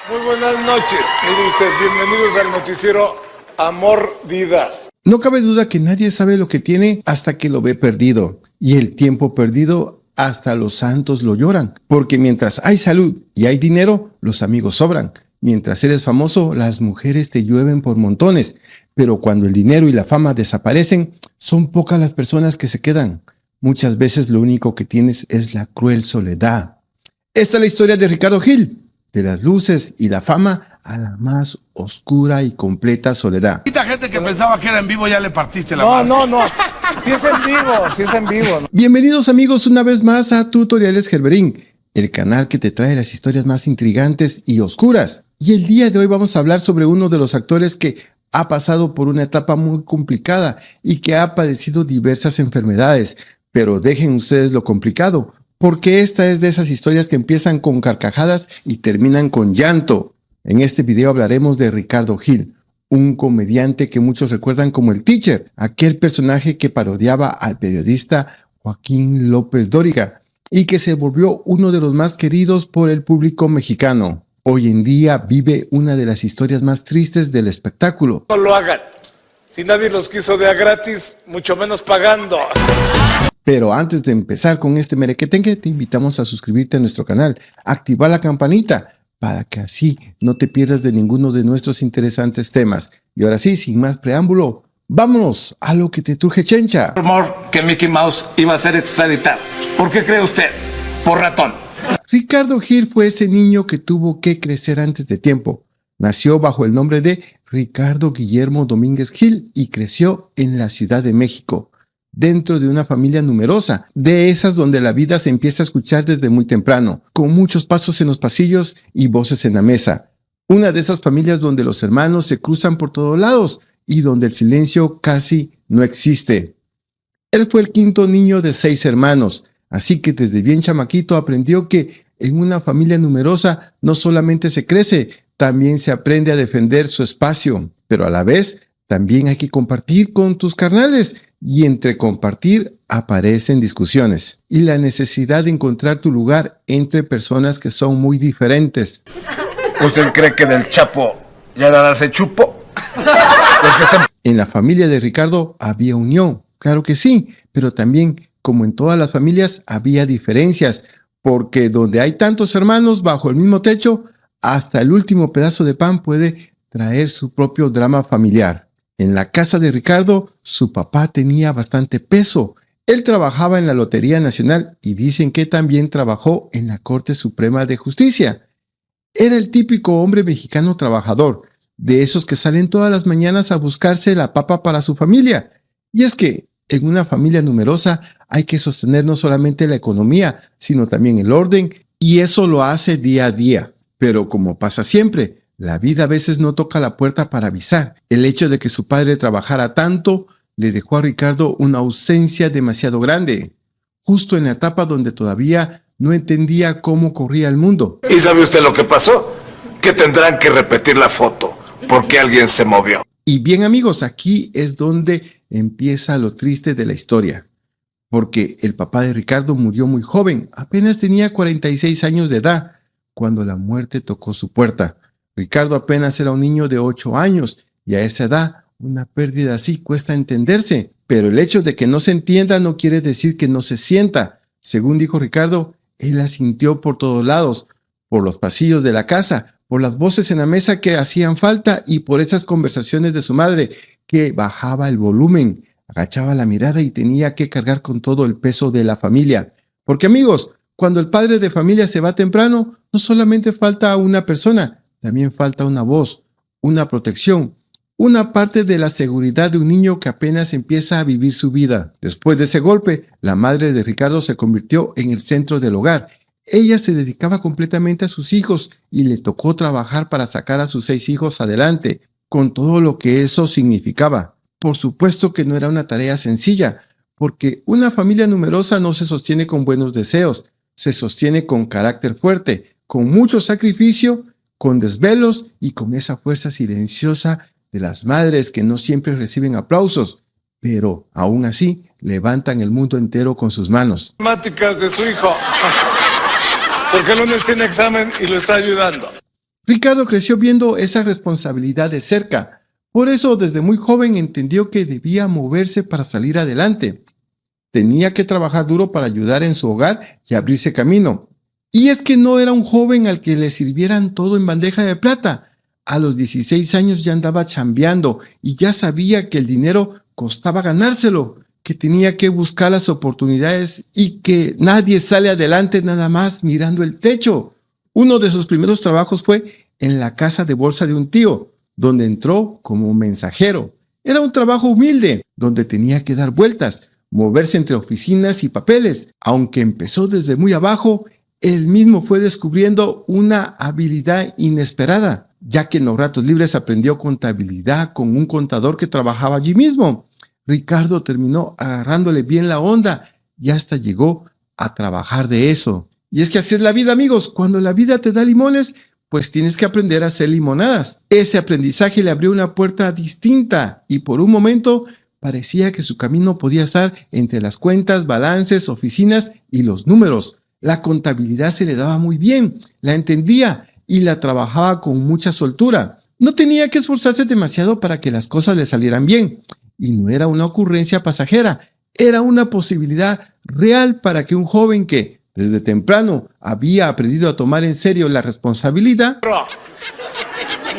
Muy buenas noches, mire usted, bienvenidos al noticiero Amor Vidas. No cabe duda que nadie sabe lo que tiene hasta que lo ve perdido, y el tiempo perdido hasta los santos lo lloran, porque mientras hay salud y hay dinero, los amigos sobran. Mientras eres famoso, las mujeres te llueven por montones, pero cuando el dinero y la fama desaparecen, son pocas las personas que se quedan. Muchas veces lo único que tienes es la cruel soledad. Esta es la historia de Ricardo Gil, de las luces y la fama a la más oscura y completa soledad. Esta gente que pensaba que era en vivo ya le partiste la madre. No, sí es en vivo. Bienvenidos amigos una vez más a Tutoriales Gerberín, el canal que te trae las historias más intrigantes y oscuras. Y el día de hoy vamos a hablar sobre uno de los actores que ha pasado por una etapa muy complicada y que ha padecido diversas enfermedades. Pero dejen ustedes lo complicado, porque esta es de esas historias que empiezan con carcajadas y terminan con llanto. En este video hablaremos de Ricardo Gil, un comediante que muchos recuerdan como el Teacher, aquel personaje que parodiaba al periodista Joaquín López Dóriga y que se volvió uno de los más queridos por el público mexicano. Hoy en día vive una de las historias más tristes del espectáculo. No lo hagan. Si nadie los quiso de a gratis, mucho menos pagando. Pero antes de empezar con este merequetengue, te invitamos a suscribirte a nuestro canal, activar la campanita, para que así no te pierdas de ninguno de nuestros interesantes temas. Y ahora sí, sin más preámbulo, vámonos a lo que te truje chencha. Rumor que Mickey Mouse iba a ser extraditado. ¿Por qué cree usted? Por ratón. Ricardo Gil fue ese niño que tuvo que crecer antes de tiempo. Nació bajo el nombre de Ricardo Guillermo Domínguez Gil y creció en la Ciudad de México, dentro de una familia numerosa, de esas donde la vida se empieza a escuchar desde muy temprano, con muchos pasos en los pasillos y voces en la mesa. Una de esas familias donde los hermanos se cruzan por todos lados y donde el silencio casi no existe. Él fue el quinto niño de 6 hermanos, así que desde bien chamaquito aprendió que en una familia numerosa no solamente se crece, también se aprende a defender su espacio, pero a la vez también hay que compartir con tus carnales, y entre compartir aparecen discusiones y la necesidad de encontrar tu lugar entre personas que son muy diferentes. ¿Usted cree que del Chapo ya nada se chupó? En la familia de Ricardo había unión, claro que sí, pero también, como en todas las familias, había diferencias, porque donde hay tantos hermanos bajo el mismo techo, hasta el último pedazo de pan puede traer su propio drama familiar. En la casa de Ricardo, su papá tenía bastante peso. Él trabajaba en la Lotería Nacional y dicen que también trabajó en la Corte Suprema de Justicia. Era el típico hombre mexicano trabajador, de esos que salen todas las mañanas a buscarse la papa para su familia. Y es que en una familia numerosa hay que sostener no solamente la economía, sino también el orden, y eso lo hace día a día. Pero como pasa siempre, la vida a veces no toca la puerta para avisar. El hecho de que su padre trabajara tanto le dejó a Ricardo una ausencia demasiado grande, justo en la etapa donde todavía no entendía cómo corría el mundo. ¿Y sabe usted lo que pasó? Que tendrán que repetir la foto, porque alguien se movió. Y bien amigos, aquí es donde empieza lo triste de la historia, porque el papá de Ricardo murió muy joven, apenas tenía 46 años de edad, cuando la muerte tocó su puerta. Ricardo apenas era un niño de 8 años y a esa edad una pérdida así cuesta entenderse, pero el hecho de que no se entienda no quiere decir que no se sienta. Según dijo Ricardo, él la sintió por todos lados, por los pasillos de la casa, por las voces en la mesa que hacían falta y por esas conversaciones de su madre que bajaba el volumen, agachaba la mirada y tenía que cargar con todo el peso de la familia. Porque amigos, cuando el padre de familia se va temprano, no solamente falta una persona, también falta una voz, una protección, una parte de la seguridad de un niño que apenas empieza a vivir su vida. Después de ese golpe, la madre de Ricardo se convirtió en el centro del hogar. Ella se dedicaba completamente a sus hijos y le tocó trabajar para sacar a sus 6 hijos adelante, con todo lo que eso significaba. Por supuesto que no era una tarea sencilla, porque una familia numerosa no se sostiene con buenos deseos, se sostiene con carácter fuerte, con mucho sacrificio, con desvelos y con esa fuerza silenciosa de las madres que no siempre reciben aplausos, pero aún así levantan el mundo entero con sus manos. Matemáticas de su hijo, porque el lunes tiene examen y lo está ayudando. Ricardo creció viendo esa responsabilidad de cerca. Por eso, desde muy joven entendió que debía moverse para salir adelante. Tenía que trabajar duro para ayudar en su hogar y abrirse camino. Y es que no era un joven al que le sirvieran todo en bandeja de plata. A los 16 años ya andaba chambeando y ya sabía que el dinero costaba ganárselo, que tenía que buscar las oportunidades y que nadie sale adelante nada más mirando el techo. Uno de sus primeros trabajos fue en la casa de bolsa de un tío, donde entró como mensajero. Era un trabajo humilde, donde tenía que dar vueltas, moverse entre oficinas y papeles. Aunque empezó desde muy abajo, él mismo fue descubriendo una habilidad inesperada, ya que en los ratos libres aprendió contabilidad con un contador que trabajaba allí mismo. Ricardo terminó agarrándole bien la onda y hasta llegó a trabajar de eso. Y es que así es la vida, amigos. Cuando la vida te da limones, pues tienes que aprender a hacer limonadas. Ese aprendizaje le abrió una puerta distinta y por un momento parecía que su camino podía estar entre las cuentas, balances, oficinas y los números. La contabilidad se le daba muy bien, la entendía y la trabajaba con mucha soltura. No tenía que esforzarse demasiado para que las cosas le salieran bien. Y no era una ocurrencia pasajera, era una posibilidad real para que un joven que desde temprano había aprendido a tomar en serio la responsabilidad.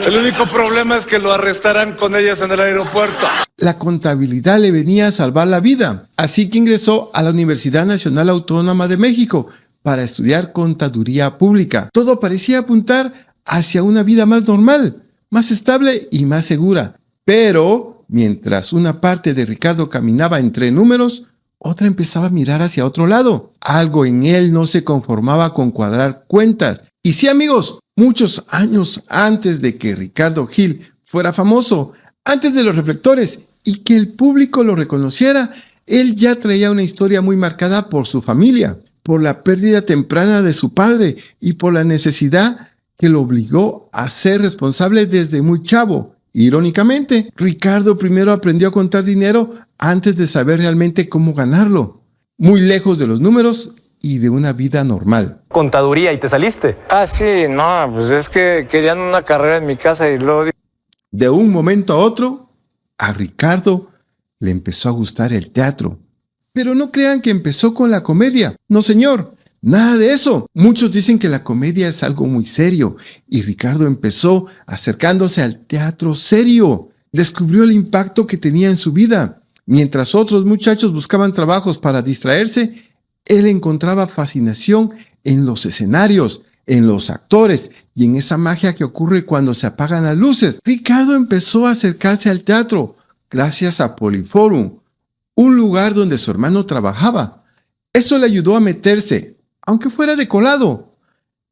El único problema es que lo arrestarán con ellas en el aeropuerto. La contabilidad le venía a salvar la vida, así que ingresó a la Universidad Nacional Autónoma de México para estudiar contaduría pública. Todo parecía apuntar hacia una vida más normal, más estable y más segura. Pero mientras una parte de Ricardo caminaba entre números, otra empezaba a mirar hacia otro lado. Algo en él no se conformaba con cuadrar cuentas. Y sí, amigos, muchos años antes de que Ricardo Gil fuera famoso, antes de los reflectores y que el público lo reconociera, él ya traía una historia muy marcada por su familia, por la pérdida temprana de su padre y por la necesidad que lo obligó a ser responsable desde muy chavo. Irónicamente, Ricardo primero aprendió a contar dinero antes de saber realmente cómo ganarlo, muy lejos de los números y de una vida normal. Contaduría y te saliste. Ah, sí, no, pues es que querían una carrera en mi casa y luego... De un momento a otro, a Ricardo le empezó a gustar el teatro. Pero no crean que empezó con la comedia. No, señor, nada de eso. Muchos dicen que la comedia es algo muy serio y Ricardo empezó acercándose al teatro serio. Descubrió el impacto que tenía en su vida. Mientras otros muchachos buscaban trabajos para distraerse, él encontraba fascinación en los escenarios, en los actores y en esa magia que ocurre cuando se apagan las luces. Ricardo empezó a acercarse al teatro gracias a Poliforum, un lugar donde su hermano trabajaba. Eso le ayudó a meterse, aunque fuera de colado.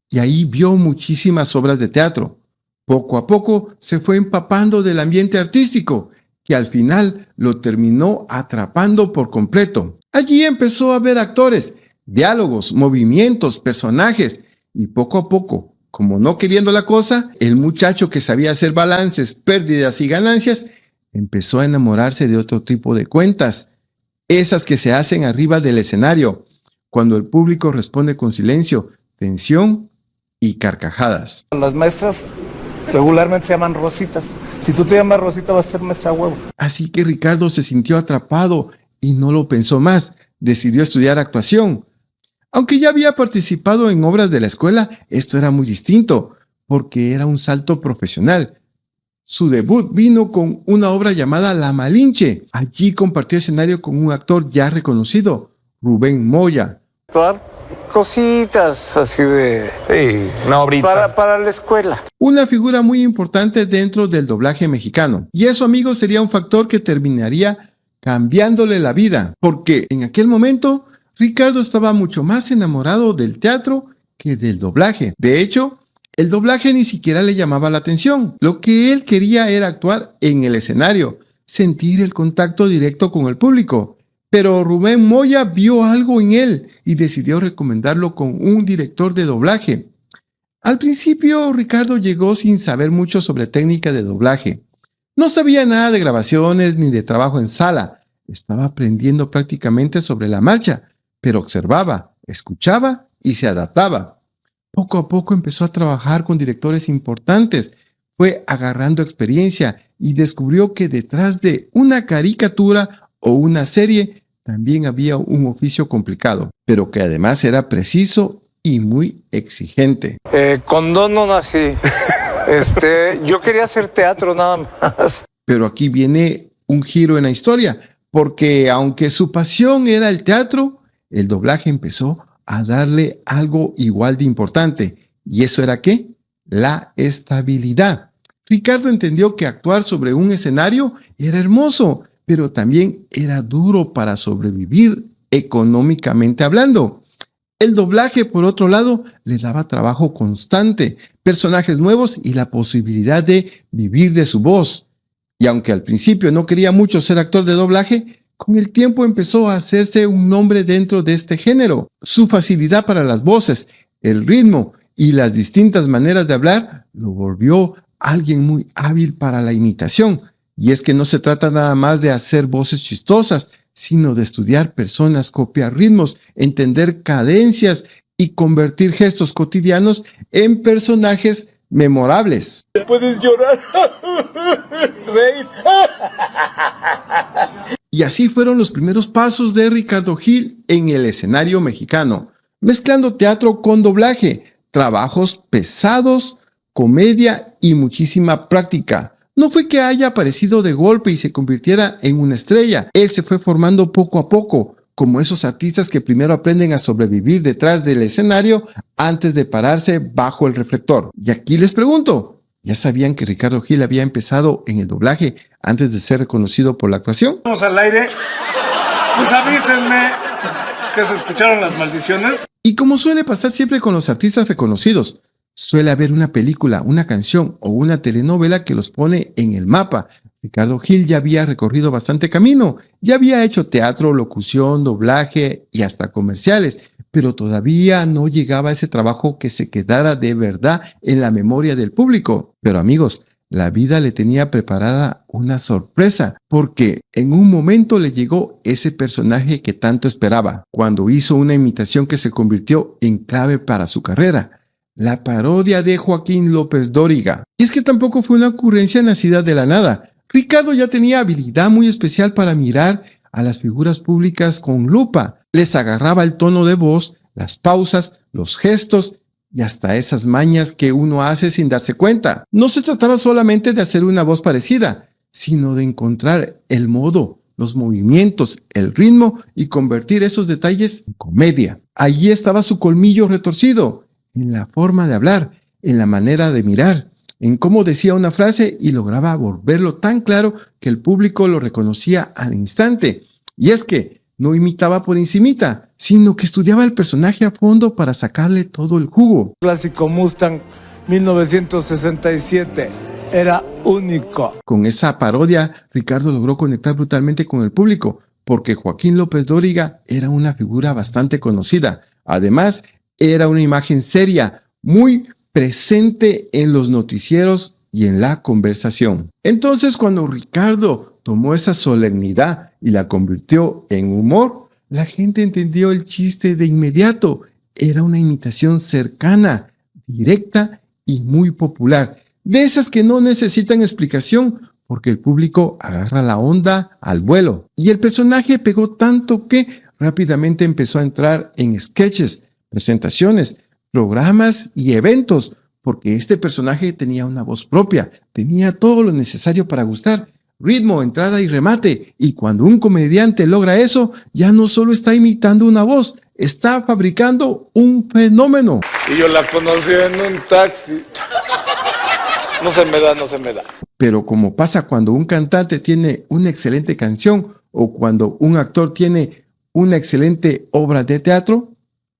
Y ahí vio muchísimas obras de teatro. Poco a poco se fue empapando del ambiente artístico, que al final lo terminó atrapando por completo. Allí empezó a ver actores, diálogos, movimientos, personajes, y poco a poco, como no queriendo la cosa, el muchacho que sabía hacer balances, pérdidas y ganancias, empezó a enamorarse de otro tipo de cuentas, esas que se hacen arriba del escenario, cuando el público responde con silencio, tensión y carcajadas. Las maestras regularmente se llaman Rositas. Si tú te llamas Rosita, vas a ser maestra huevo. Así que Ricardo se sintió atrapado y no lo pensó más. Decidió estudiar actuación. Aunque ya había participado en obras de la escuela, esto era muy distinto, porque era un salto profesional. Su debut vino con una obra llamada La Malinche. Allí compartió escenario con un actor ya reconocido, Rubén Moya. Cositas así de... Sí, una obrita. Para la escuela. Una figura muy importante dentro del doblaje mexicano. Y eso, amigos, sería un factor que terminaría cambiándole la vida, porque en aquel momento Ricardo estaba mucho más enamorado del teatro que del doblaje. De hecho, el doblaje ni siquiera le llamaba la atención. Lo que él quería era actuar en el escenario, sentir el contacto directo con el público. Pero Rubén Moya vio algo en él y decidió recomendarlo con un director de doblaje. Al principio, Ricardo llegó sin saber mucho sobre técnica de doblaje. No sabía nada de grabaciones ni de trabajo en sala. Estaba aprendiendo prácticamente sobre la marcha, pero observaba, escuchaba y se adaptaba. Poco a poco empezó a trabajar con directores importantes, fue agarrando experiencia y descubrió que detrás de una caricatura o una serie también había un oficio complicado, pero que además era preciso y muy exigente. Con Don no nací. Yo quería hacer teatro nada más. Pero aquí viene un giro en la historia, porque aunque su pasión era el teatro, el doblaje empezó a darle algo igual de importante. ¿Y eso era qué? La estabilidad. Ricardo entendió que actuar sobre un escenario era hermoso, pero también era duro para sobrevivir económicamente hablando. El doblaje, por otro lado, le daba trabajo constante, personajes nuevos y la posibilidad de vivir de su voz. Y aunque al principio no quería mucho ser actor de doblaje, con el tiempo empezó a hacerse un nombre dentro de este género. Su facilidad para las voces, el ritmo y las distintas maneras de hablar lo volvió alguien muy hábil para la imitación. Y es que no se trata nada más de hacer voces chistosas, sino de estudiar personas, copiar ritmos, entender cadencias y convertir gestos cotidianos en personajes memorables. Puedes llorar, reír. Y así fueron los primeros pasos de Ricardo Gil en el escenario mexicano, mezclando teatro con doblaje, trabajos pesados, comedia y muchísima práctica. No fue que haya aparecido de golpe y se convirtiera en una estrella. Él se fue formando poco a poco, como esos artistas que primero aprenden a sobrevivir detrás del escenario antes de pararse bajo el reflector. Y aquí les pregunto, ¿ya sabían que Ricardo Gil había empezado en el doblaje antes de ser reconocido por la actuación? Vamos al aire. Pues avísenme que se escucharon las maldiciones. Y como suele pasar siempre con los artistas reconocidos, suele haber una película, una canción o una telenovela que los pone en el mapa. Ricardo Gil ya había recorrido bastante camino, ya había hecho teatro, locución, doblaje y hasta comerciales, pero todavía no llegaba a ese trabajo que se quedara de verdad en la memoria del público. Pero amigos, la vida le tenía preparada una sorpresa, porque en un momento le llegó ese personaje que tanto esperaba, cuando hizo una imitación que se convirtió en clave para su carrera. La parodia de Joaquín López Dóriga. Y es que tampoco fue una ocurrencia nacida de la nada. Ricardo ya tenía habilidad muy especial para mirar a las figuras públicas con lupa. Les agarraba el tono de voz, las pausas, los gestos y hasta esas mañas que uno hace sin darse cuenta. No se trataba solamente de hacer una voz parecida, sino de encontrar el modo, los movimientos, el ritmo y convertir esos detalles en comedia. Allí estaba su colmillo retorcido, en la forma de hablar, en la manera de mirar, en cómo decía una frase y lograba volverlo tan claro que el público lo reconocía al instante. Y es que no imitaba por encimita, sino que estudiaba el personaje a fondo para sacarle todo el jugo. Clásico Mustang 1967. Era único. Con esa parodia, Ricardo logró conectar brutalmente con el público, porque Joaquín López Dóriga era una figura bastante conocida. Además, era una imagen seria, muy presente en los noticieros y en la conversación. Entonces, cuando Ricardo tomó esa solemnidad y la convirtió en humor, la gente entendió el chiste de inmediato. Era una imitación cercana, directa y muy popular. De esas que no necesitan explicación, porque el público agarra la onda al vuelo. Y el personaje pegó tanto que rápidamente empezó a entrar en sketches, presentaciones, programas y eventos, porque este personaje tenía una voz propia, tenía todo lo necesario para gustar, ritmo, entrada y remate, y cuando un comediante logra eso, ya no solo está imitando una voz, está fabricando un fenómeno. Y yo la conocí en un taxi. No se me da. Pero como pasa cuando un cantante tiene una excelente canción o cuando un actor tiene una excelente obra de teatro,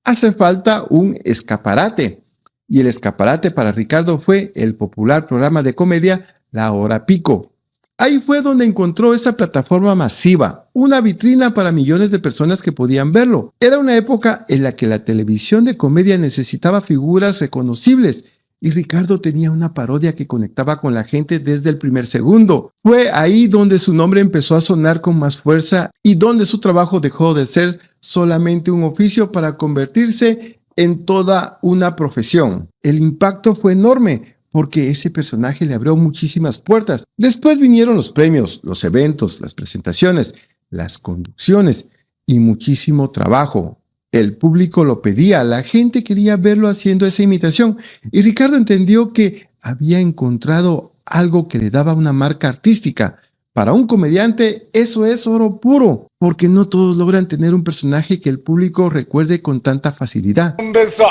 hace falta un escaparate. Y el escaparate para Ricardo fue el popular programa de comedia La Hora Pico. Ahí fue donde encontró esa plataforma masiva, una vitrina para millones de personas que podían verlo. Era una época en la que la televisión de comedia necesitaba figuras reconocibles y Ricardo tenía una parodia que conectaba con la gente desde el primer segundo. Fue ahí donde su nombre empezó a sonar con más fuerza y donde su trabajo dejó de ser solamente un oficio para convertirse en toda una profesión. El impacto fue enorme porque ese personaje le abrió muchísimas puertas. Después vinieron los premios, los eventos, las presentaciones, las conducciones y muchísimo trabajo. El público lo pedía, la gente quería verlo haciendo esa imitación y Ricardo entendió que había encontrado algo que le daba una marca artística. Para un comediante eso es oro puro, porque no todos logran tener un personaje que el público recuerde con tanta facilidad. Un beso.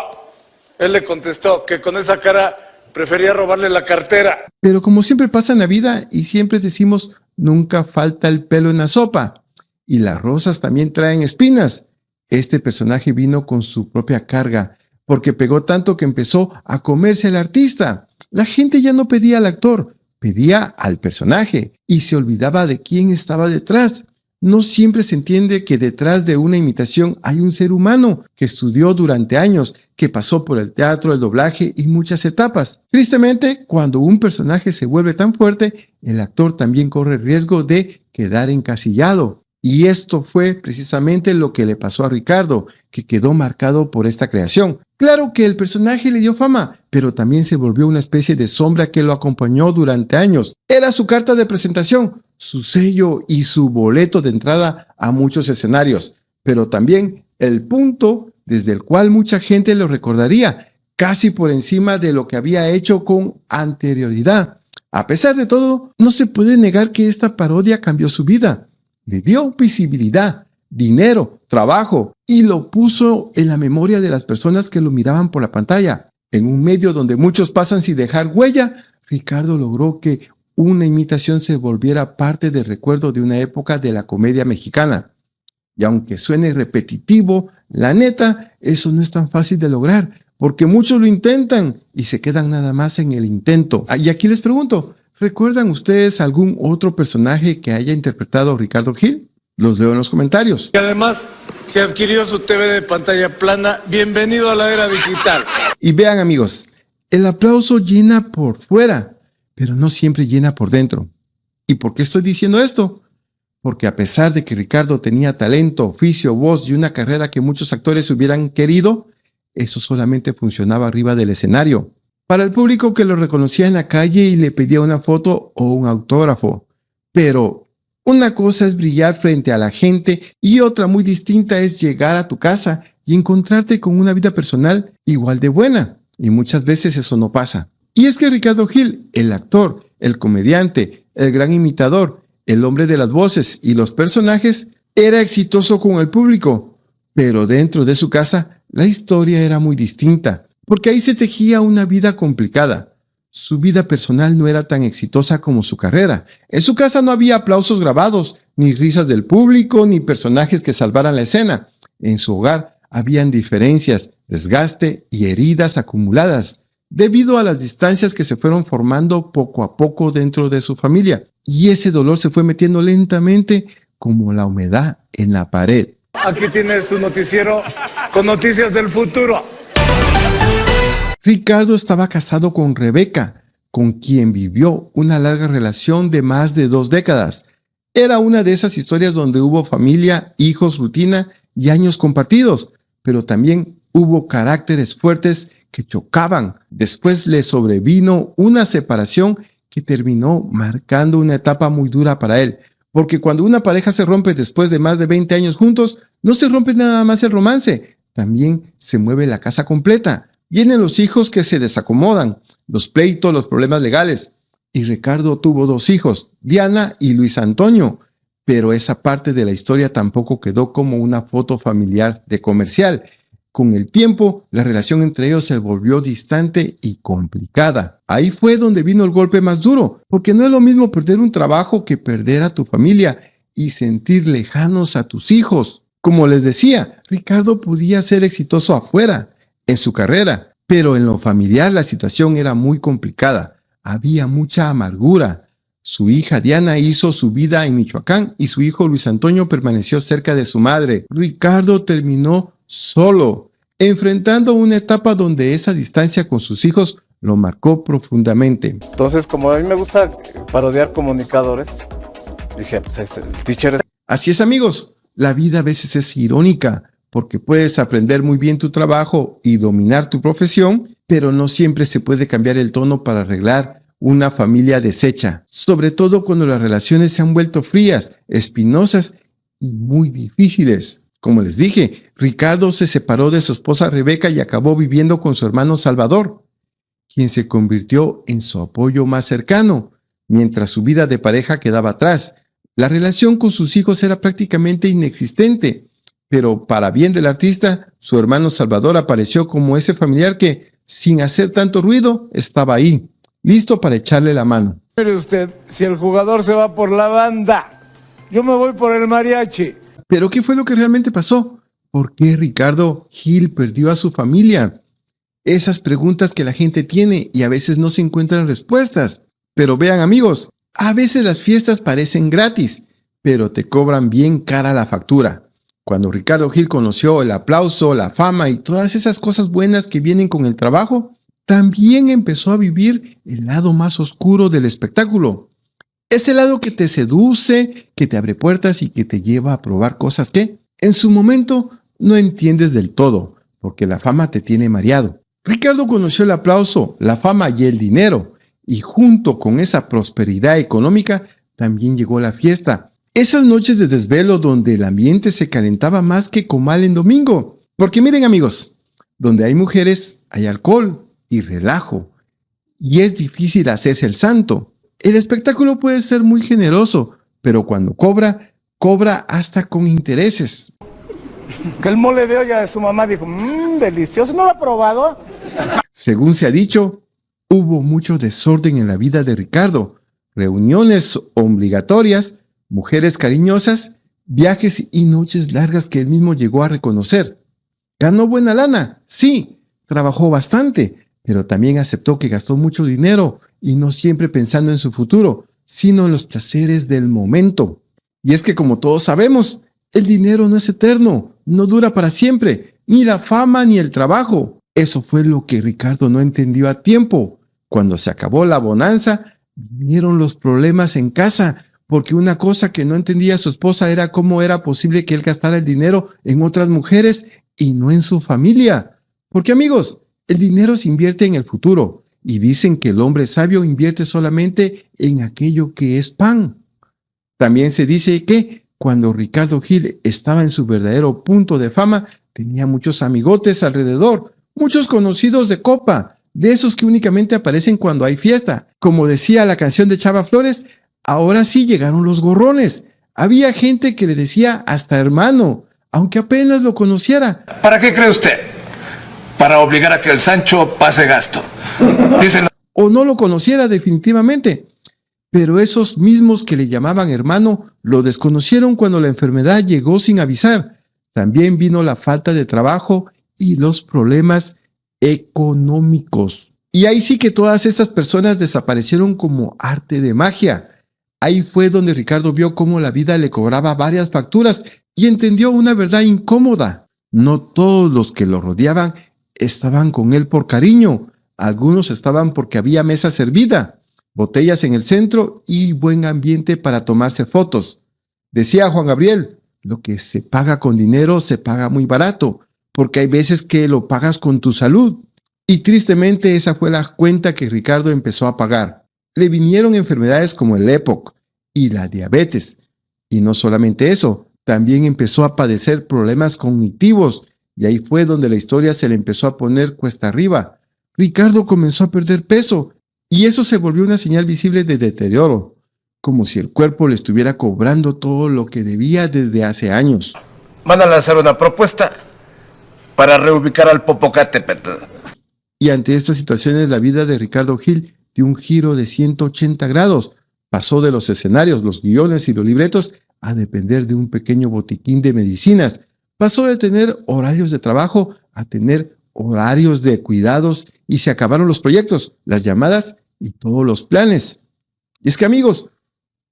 Él le contestó que con esa cara prefería robarle la cartera. Pero como siempre pasa en la vida y siempre decimos, nunca falta el pelo en la sopa. Y las rosas también traen espinas. Este personaje vino con su propia carga, porque pegó tanto que empezó a comerse al artista. La gente ya no pedía al actor, pedía al personaje y se olvidaba de quién estaba detrás. No siempre se entiende que detrás de una imitación hay un ser humano que estudió durante años, que pasó por el teatro, el doblaje y muchas etapas. Tristemente, cuando un personaje se vuelve tan fuerte, el actor también corre riesgo de quedar encasillado. Y esto fue precisamente lo que le pasó a Ricardo, que quedó marcado por esta creación. Claro que el personaje le dio fama, pero también se volvió una especie de sombra que lo acompañó durante años. Era su carta de presentación, su sello y su boleto de entrada a muchos escenarios, pero también el punto desde el cual mucha gente lo recordaría, casi por encima de lo que había hecho con anterioridad. A pesar de todo, no se puede negar que esta parodia cambió su vida. Le dio visibilidad, dinero, trabajo y lo puso en la memoria de las personas que lo miraban por la pantalla. En un medio donde muchos pasan sin dejar huella, Ricardo logró que una imitación se volviera parte del recuerdo de una época de la comedia mexicana. Y aunque suene repetitivo, la neta, eso no es tan fácil de lograr, porque muchos lo intentan y se quedan nada más en el intento. Y aquí les pregunto, ¿recuerdan ustedes algún otro personaje que haya interpretado Ricardo Gil? Los leo en los comentarios. Y además, si adquirió su TV de pantalla plana, bienvenido a la era digital. Y vean amigos, el aplauso llena por fuera, pero no siempre llena por dentro. ¿Y por qué estoy diciendo esto? Porque a pesar de que Ricardo tenía talento, oficio, voz y una carrera que muchos actores hubieran querido, eso solamente funcionaba arriba del escenario. Para el público que lo reconocía en la calle y le pedía una foto o un autógrafo. Pero una cosa es brillar frente a la gente y otra muy distinta es llegar a tu casa y encontrarte con una vida personal igual de buena. Y muchas veces eso no pasa. Y es que Ricardo Gil, el actor, el comediante, el gran imitador, el hombre de las voces y los personajes, era exitoso con el público. Pero dentro de su casa, la historia era muy distinta. Porque ahí se tejía una vida complicada. Su vida personal no era tan exitosa como su carrera. En su casa no había aplausos grabados, ni risas del público, ni personajes que salvaran la escena. En su hogar habían diferencias, desgaste y heridas acumuladas, debido a las distancias que se fueron formando poco a poco dentro de su familia. Y ese dolor se fue metiendo lentamente como la humedad en la pared. Aquí tiene su noticiero con noticias del futuro. Ricardo estaba casado con Rebeca, con quien vivió una larga relación de más de 2 décadas. Era una de esas historias donde hubo familia, hijos, rutina y años compartidos, pero también hubo caracteres fuertes que chocaban. Después le sobrevino una separación que terminó marcando una etapa muy dura para él, porque cuando una pareja se rompe después de más de 20 años juntos, no se rompe nada más el romance, también se mueve la casa completa. Vienen los hijos que se desacomodan, los pleitos, los problemas legales. Y Ricardo tuvo 2 hijos, Diana y Luis Antonio, pero esa parte de la historia tampoco quedó como una foto familiar de comercial. Con el tiempo, la relación entre ellos se volvió distante y complicada. Ahí fue donde vino el golpe más duro, porque no es lo mismo perder un trabajo que perder a tu familia y sentir lejanos a tus hijos. Como les decía, Ricardo podía ser exitoso afuera, en su carrera, pero en lo familiar la situación era muy complicada. Había mucha amargura. Su hija Diana hizo su vida en Michoacán y su hijo Luis Antonio permaneció cerca de su madre. Ricardo terminó solo, enfrentando una etapa donde esa distancia con sus hijos lo marcó profundamente. Entonces, como a mí me gusta parodiar comunicadores, dije, pues el teacher es... Así es, amigos, la vida a veces es irónica, porque puedes aprender muy bien tu trabajo y dominar tu profesión, pero no siempre se puede cambiar el tono para arreglar una familia deshecha, sobre todo cuando las relaciones se han vuelto frías, espinosas y muy difíciles. Como les dije, Ricardo se separó de su esposa Rebeca y acabó viviendo con su hermano Salvador, quien se convirtió en su apoyo más cercano, mientras su vida de pareja quedaba atrás. La relación con sus hijos era prácticamente inexistente, pero para bien del artista, su hermano Salvador apareció como ese familiar que, sin hacer tanto ruido, estaba ahí, listo para echarle la mano. Mire usted, si el jugador se va por la banda, yo me voy por el mariachi. ¿Pero qué fue lo que realmente pasó? ¿Por qué Ricardo Gil perdió a su familia? Esas preguntas que la gente tiene y a veces no se encuentran respuestas. Pero vean amigos, a veces las fiestas parecen gratis, pero te cobran bien cara la factura. Cuando Ricardo Gil conoció el aplauso, la fama y todas esas cosas buenas que vienen con el trabajo, también empezó a vivir el lado más oscuro del espectáculo. Ese lado que te seduce, que te abre puertas y que te lleva a probar cosas que, en su momento, no entiendes del todo, porque la fama te tiene mareado. Ricardo conoció el aplauso, la fama y el dinero, y junto con esa prosperidad económica, también llegó la fiesta. Esas noches de desvelo donde el ambiente se calentaba más que comal en domingo. Porque miren amigos, donde hay mujeres, hay alcohol y relajo. Y es difícil hacerse el santo. El espectáculo puede ser muy generoso, pero cuando cobra, cobra hasta con intereses. Que el mole de olla de su mamá dijo, delicioso, ¿no lo ha probado? Según se ha dicho, hubo mucho desorden en la vida de Ricardo. Reuniones obligatorias, mujeres cariñosas, viajes y noches largas que él mismo llegó a reconocer. ¿Ganó buena lana? Sí, trabajó bastante, pero también aceptó que gastó mucho dinero y no siempre pensando en su futuro, sino en los placeres del momento. Y es que como todos sabemos, el dinero no es eterno, no dura para siempre, ni la fama ni el trabajo. Eso fue lo que Ricardo no entendió a tiempo. Cuando se acabó la bonanza, vinieron los problemas en casa, porque una cosa que no entendía su esposa era cómo era posible que él gastara el dinero en otras mujeres y no en su familia. Porque amigos, el dinero se invierte en el futuro y dicen que el hombre sabio invierte solamente en aquello que es pan. También se dice que cuando Ricardo Gil estaba en su verdadero punto de fama, tenía muchos amigotes alrededor, muchos conocidos de copa, de esos que únicamente aparecen cuando hay fiesta. Como decía la canción de Chava Flores, ahora sí llegaron los gorrones. Había gente que le decía hasta hermano, aunque apenas lo conociera. ¿Para qué cree usted? Para obligar a que el Sancho pase gasto. Dicen... O no lo conociera definitivamente. Pero esos mismos que le llamaban hermano lo desconocieron cuando la enfermedad llegó sin avisar. También vino la falta de trabajo y los problemas económicos. Y ahí sí que todas estas personas desaparecieron como arte de magia. Ahí fue donde Ricardo vio cómo la vida le cobraba varias facturas y entendió una verdad incómoda. No todos los que lo rodeaban estaban con él por cariño. Algunos estaban porque había mesa servida, botellas en el centro y buen ambiente para tomarse fotos. Decía Juan Gabriel, lo que se paga con dinero se paga muy barato, porque hay veces que lo pagas con tu salud. Y tristemente esa fue la cuenta que Ricardo empezó a pagar. Le vinieron enfermedades como el EPOC y la diabetes. Y no solamente eso, también empezó a padecer problemas cognitivos y ahí fue donde la historia se le empezó a poner cuesta arriba. Ricardo comenzó a perder peso y eso se volvió una señal visible de deterioro, como si el cuerpo le estuviera cobrando todo lo que debía desde hace años. Van a lanzar una propuesta para reubicar al Popocatépetl. Y ante estas situaciones la vida de Ricardo Gil dio un giro de 180 grados. Pasó de los escenarios, los guiones y los libretos a depender de un pequeño botiquín de medicinas. Pasó de tener horarios de trabajo a tener horarios de cuidados y se acabaron los proyectos, las llamadas y todos los planes. Y es que amigos,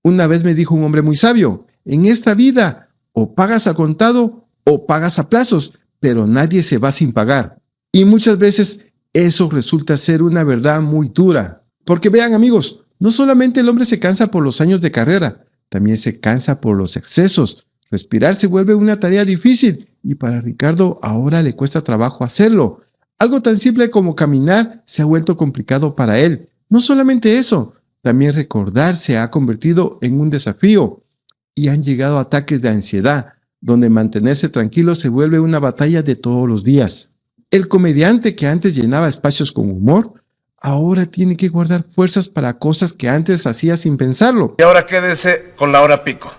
una vez me dijo un hombre muy sabio, en esta vida o pagas a contado o pagas a plazos, pero nadie se va sin pagar. Y muchas veces eso resulta ser una verdad muy dura. Porque vean amigos, no solamente el hombre se cansa por los años de carrera, también se cansa por los excesos. Respirar se vuelve una tarea difícil y para Ricardo ahora le cuesta trabajo hacerlo. Algo tan simple como caminar se ha vuelto complicado para él. No solamente eso, también recordar se ha convertido en un desafío y han llegado ataques de ansiedad, donde mantenerse tranquilo se vuelve una batalla de todos los días. El comediante que antes llenaba espacios con humor, ahora tiene que guardar fuerzas para cosas que antes hacía sin pensarlo. Y ahora quédese con la hora pico.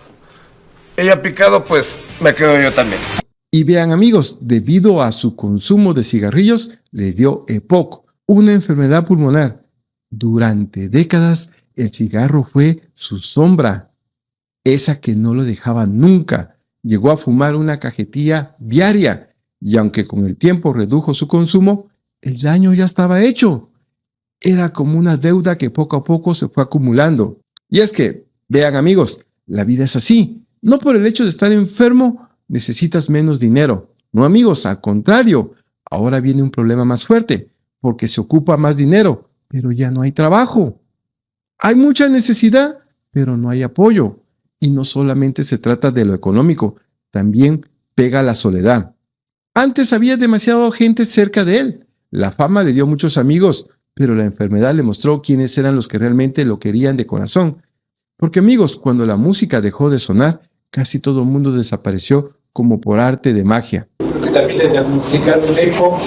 Ella picado, pues me quedo yo también. Y vean amigos, debido a su consumo de cigarrillos, le dio EPOC, una enfermedad pulmonar. Durante décadas, el cigarro fue su sombra, esa que no lo dejaba nunca. Llegó a fumar una cajetilla diaria y aunque con el tiempo redujo su consumo, el daño ya estaba hecho. Era como una deuda que poco a poco se fue acumulando. Y es que, vean amigos, la vida es así. No por el hecho de estar enfermo necesitas menos dinero. No amigos, al contrario, ahora viene un problema más fuerte, porque se ocupa más dinero, pero ya no hay trabajo. Hay mucha necesidad, pero no hay apoyo. Y no solamente se trata de lo económico, también pega la soledad. Antes había demasiada gente cerca de él. La fama le dio muchos amigos, pero la enfermedad le mostró quiénes eran los que realmente lo querían de corazón. Porque amigos, cuando la música dejó de sonar, casi todo el mundo desapareció como por arte de magia. Porque también tenía música de EPOC.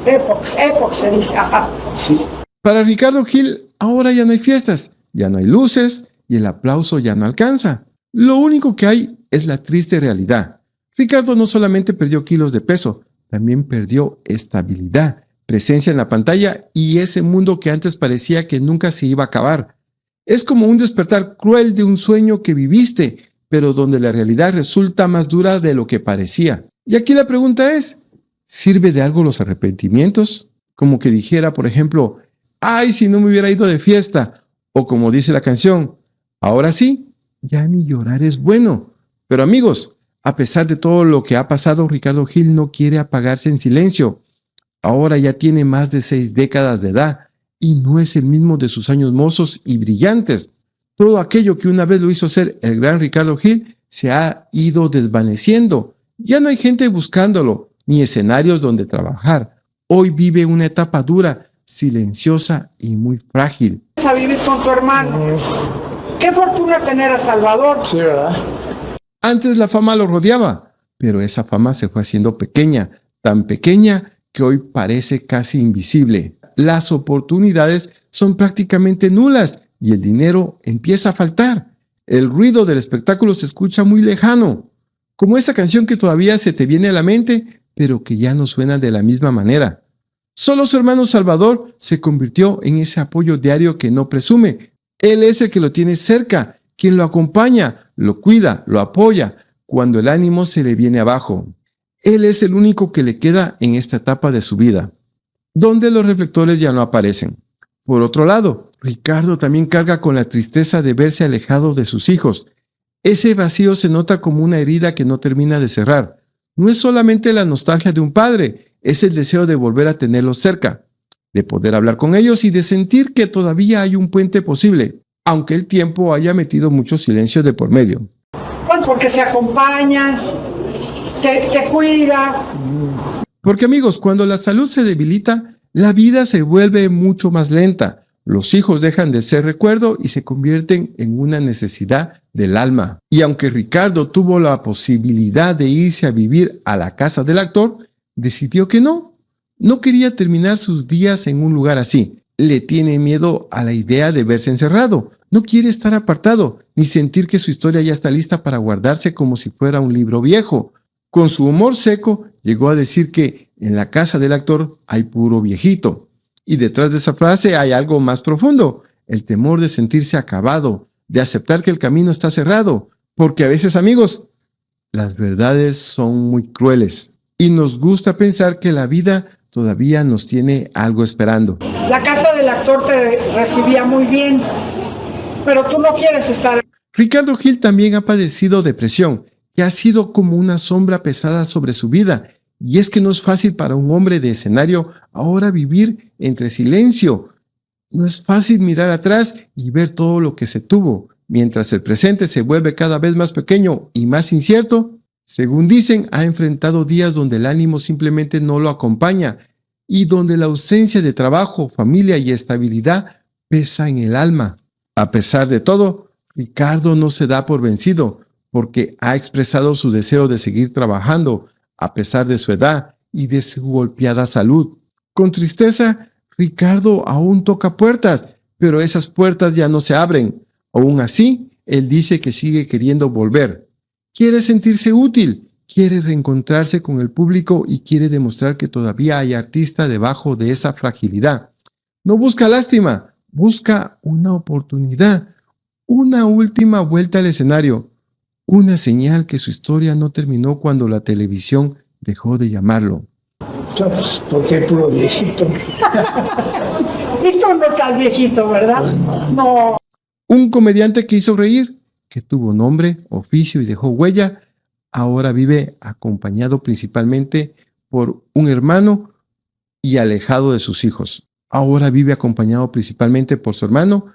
EPOC se dice, ajá. Sí. Para Ricardo Gil, ahora ya no hay fiestas, ya no hay luces y el aplauso ya no alcanza. Lo único que hay es la triste realidad. Ricardo no solamente perdió kilos de peso, también perdió estabilidad, presencia en la pantalla y ese mundo que antes parecía que nunca se iba a acabar. Es como un despertar cruel de un sueño que viviste, pero donde la realidad resulta más dura de lo que parecía. Y aquí la pregunta es, ¿sirve de algo los arrepentimientos? Como que dijera, por ejemplo, ¡ay, si no me hubiera ido de fiesta! O como dice la canción, ahora sí, ya ni llorar es bueno. Pero amigos, a pesar de todo lo que ha pasado, Ricardo Gil no quiere apagarse en silencio. Ahora ya tiene más de 6 décadas de edad y no es el mismo de sus años mozos y brillantes. Todo aquello que una vez lo hizo ser el gran Ricardo Gil se ha ido desvaneciendo. Ya no hay gente buscándolo, ni escenarios donde trabajar. Hoy vive una etapa dura, silenciosa y muy frágil. A vivir con tu hermano. Qué fortuna tener a Salvador. Sí, ¿verdad? Antes la fama lo rodeaba, pero esa fama se fue haciendo pequeña, tan pequeña que hoy parece casi invisible. Las oportunidades son prácticamente nulas y el dinero empieza a faltar. El ruido del espectáculo se escucha muy lejano, como esa canción que todavía se te viene a la mente, pero que ya no suena de la misma manera. Solo su hermano Salvador se convirtió en ese apoyo diario que no presume. Él es el que lo tiene cerca, quien lo acompaña, lo cuida, lo apoya cuando el ánimo se le viene abajo. Él es el único que le queda en esta etapa de su vida, donde los reflectores ya no aparecen. Por otro lado, Ricardo también carga con la tristeza de verse alejado de sus hijos. Ese vacío se nota como una herida que no termina de cerrar. No es solamente la nostalgia de un padre, es el deseo de volver a tenerlos cerca, de poder hablar con ellos y de sentir que todavía hay un puente posible, aunque el tiempo haya metido mucho silencio de por medio. Porque se acompañan, te cuida. Porque amigos, cuando la salud se debilita, la vida se vuelve mucho más lenta. Los hijos dejan de ser recuerdo y se convierten en una necesidad del alma. Y aunque Ricardo tuvo la posibilidad de irse a vivir a la casa del actor, decidió que no. No quería terminar sus días en un lugar así. Le tiene miedo a la idea de verse encerrado. No quiere estar apartado, ni sentir que su historia ya está lista para guardarse como si fuera un libro viejo. Con su humor seco, llegó a decir que en la casa del actor hay puro viejito. Y detrás de esa frase hay algo más profundo, el temor de sentirse acabado, de aceptar que el camino está cerrado. Porque a veces, amigos, las verdades son muy crueles y nos gusta pensar que la vida todavía nos tiene algo esperando. La casa del actor te recibía muy bien, pero tú no quieres estar. Ricardo Gil también ha padecido depresión, que ha sido como una sombra pesada sobre su vida. Y es que no es fácil para un hombre de escenario ahora vivir entre silencio. No es fácil mirar atrás y ver todo lo que se tuvo mientras el presente se vuelve cada vez más pequeño y más incierto, según dicen, ha enfrentado días donde el ánimo simplemente no lo acompaña y donde la ausencia de trabajo, familia y estabilidad pesa en el alma. A pesar de todo, Ricardo no se da por vencido porque ha expresado su deseo de seguir trabajando a pesar de su edad y de su golpeada salud. Con tristeza, Ricardo aún toca puertas, pero esas puertas ya no se abren. Aún así, él dice que sigue queriendo volver. Quiere sentirse útil, quiere reencontrarse con el público y quiere demostrar que todavía hay artista debajo de esa fragilidad. No busca lástima, busca una oportunidad, una última vuelta al escenario, una señal que su historia no terminó cuando la televisión dejó de llamarlo. Porque es puro viejito. Y tú no estás viejito, ¿verdad? No. Un comediante que hizo reír, que tuvo nombre, oficio y dejó huella, ahora vive acompañado principalmente por un hermano y alejado de sus hijos. Ahora vive acompañado principalmente por su hermano,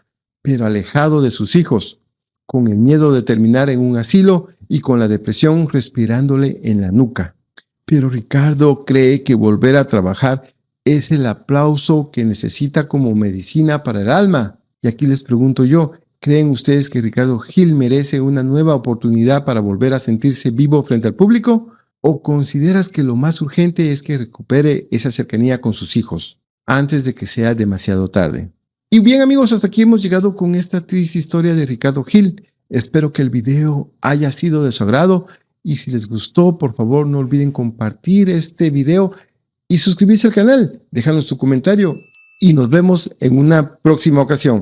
pero alejado de sus hijos, con el miedo de terminar en un asilo y con la depresión respirándole en la nuca. Pero Ricardo cree que volver a trabajar es el aplauso que necesita como medicina para el alma. Y aquí les pregunto yo, ¿creen ustedes que Ricardo Gil merece una nueva oportunidad para volver a sentirse vivo frente al público? ¿O consideras que lo más urgente es que recupere esa cercanía con sus hijos antes de que sea demasiado tarde? Y bien amigos, hasta aquí hemos llegado con esta triste historia de Ricardo Gil. Espero que el video haya sido de su agrado y si les gustó, por favor no olviden compartir este video y suscribirse al canal. Déjanos tu comentario y nos vemos en una próxima ocasión.